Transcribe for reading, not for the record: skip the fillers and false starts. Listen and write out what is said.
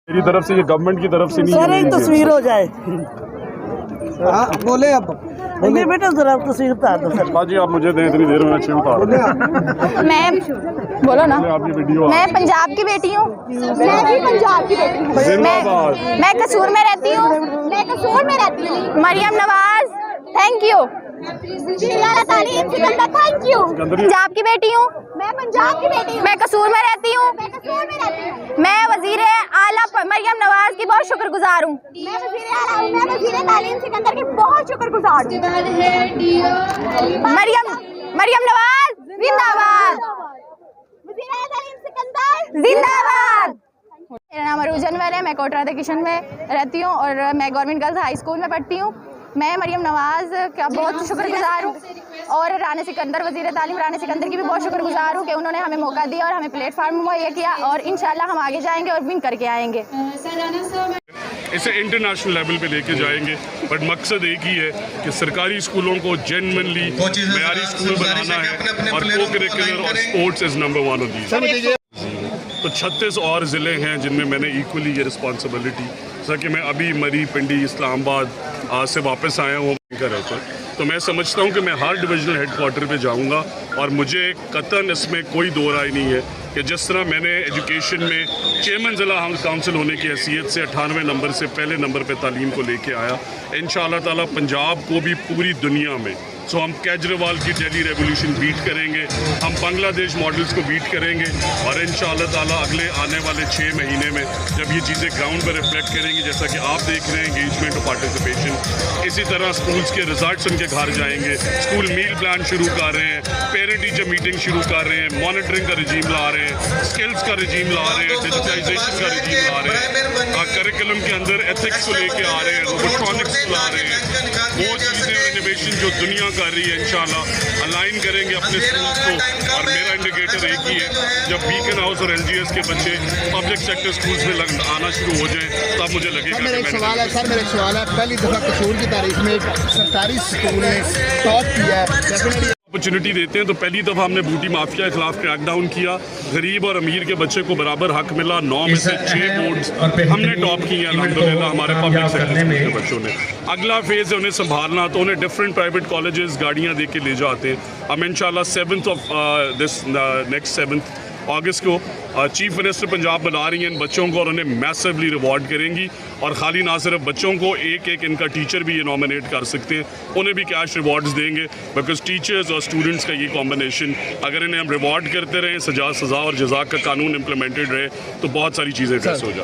मेरी तरफ से, ये गवर्नमेंट की तरफ से नहीं सर है। एक तस्वीर हो जाए। हाँ, बोले अब नहीं बेटा जरा तस्वीर उतार दो सर। बाजी आप मुझे दें, इतनी देर में अच्छे उतार बोले मैं बोलो ना, आपकी वीडियो मैं पंजाब की बेटी हूँ। मैं भी पंजाब की बेटी हूँ। जिंदाबाद। मैं कसूर में रहती हूँ। Maryam Nawaz, thank you. Thank you. Punjab की बेटी हूँ। मैं पंजाब की बेटी हूँ। मैं कसूर में रहती हूँ। मैं वजीर आला मरियम नवाज की बहुत शुक्रगुजार हूँ। मैं वजीर तालीम सिकंदर की बहुत शुक्रगुजार हूँ। मरियम नवाज जिंदाबाद। जिंदाबाद। मेरा नाम अरूज अनवर है। मैं कोटरा किशन में रहती हूँ और मैं गवर्नमेंट गर्ल्स हाई स्कूल में पढ़ती हूँ। मैं मरियम नवाज का बहुत शुक्रगुजार हूँ और राना सिकंदर, वज़ीर तालीम राना सिकंदर की भी बहुत शुक्रगुजार हूँ कि उन्होंने हमें मौका दिया और हमें प्लेटफार्म मुहैया किया और इंशाल्लाह हम आगे जाएंगे और विन करके आएंगे। इसे इंटरनेशनल लेवल पे लेके जाएंगे, बट मकसद एक ही है कि सरकारी स्कूलों को जेन्युइनली मयारी स्कूल बनाना है और को करिकुलर और sports is number 1 of these. तो 36 और ज़िले हैं जिनमें मैंने इक्वली ये रिस्पॉन्सिबिलिटी, जैसा कि मैं अभी मरी, पिंडी, इस्लामाबाद से वापस आया हूँ कर रहता तो मैं समझता हूँ कि मैं हर डिविजनल हेडक्वार्टर पे जाऊँगा और मुझे कतन इसमें कोई दो राय नहीं है कि जिस तरह मैंने एजुकेशन में चेयरमैन ज़िला काउंसिल होने की हैसियत से 98 नंबर से पहले नंबर पे तालीम को लेके आया, इंशाअल्लाह ताला पंजाब को भी पूरी दुनिया में हम केजरीवाल की दिल्ली रेवोल्यूशन बीट करेंगे, हम बांग्लादेश मॉडल्स को बीट करेंगे और इंशाअल्लाह ताला अगले आने वाले 6 महीने में जब ये चीज़ें ग्राउंड पर रिफ्लेक्ट करेंगी, जैसा कि आप देख रहे हैं एंगेजमेंट और पार्टिसिपेशन, इसी तरह स्कूल्स के रिजल्ट्स उनके घर जाएंगे, स्कूल मील प्लान शुरू कर रहे हैं, पेरेंट टीचर मीटिंग शुरू कर रहे हैं, मॉनिटरिंग का रजीम ला रहे हैं, स्किल्स का रजीम ला रहे हैं, डिजिटाइजेशन का रजीम ला रहे हैं, करिकुलम के अंदर एथिक्स को लेके आ रहे हैं, रोबोट्रॉनिक्स ला रहे हैं, वो चीज़ें और इनोवेशन जो दुनिया कर रही है इंशाल्लाह अलाइन करेंगे अपने स्कूल्स को। और मेरा इंडिकेटर एक ही है, जब बीकन हाउस और एलजीएस के बच्चे पब्लिक सेक्टर स्कूल्स में आना शुरू हो जाएं तब मुझे लगेगा। मेरा एक सवाल है सर, मेरा एक सवाल है, पहली दफ़ा कसूर की तारीख में सरकारी स्कूल ने टॉप किया है, डेफिनेटली अपॉर्चुनिटी देते हैं तो पहली दफ़ा हमने बूटी माफिया के खिलाफ क्रैकडाउन किया, गरीब और अमीर के बच्चे को बराबर हक मिला, 9 में से 6 बोर्ड्स हमने टॉप किए हैं अल्हम्दुलिल्लाह हमारे पब्लिक सेक्टर के बच्चों ने। अगला फेज़ है उन्हें संभालना, तो उन्हें डिफरेंट प्राइवेट कॉलेजेस गाड़ियाँ दे के ले जाते हैं। हम इंशाल्लाह 7th of this next 7th अगस्त को चीफ मिनिस्टर पंजाब बुला रही हैं इन बच्चों को और उन्हें मैसिवली रिवॉर्ड करेंगी और खाली ना सिर्फ बच्चों को, एक इनका टीचर भी ये नॉमिनेट कर सकते हैं, उन्हें भी कैश रिवॉर्ड्स देंगे, बिकॉज टीचर्स और स्टूडेंट्स का ये कॉम्बिनेशन अगर इन्हें हम रिवॉर्ड करते रहें, सजा और जज़ा का कानून इम्प्लीमेंटेड रहे तो बहुत सारी चीज़ें ड्रेस हो जाए।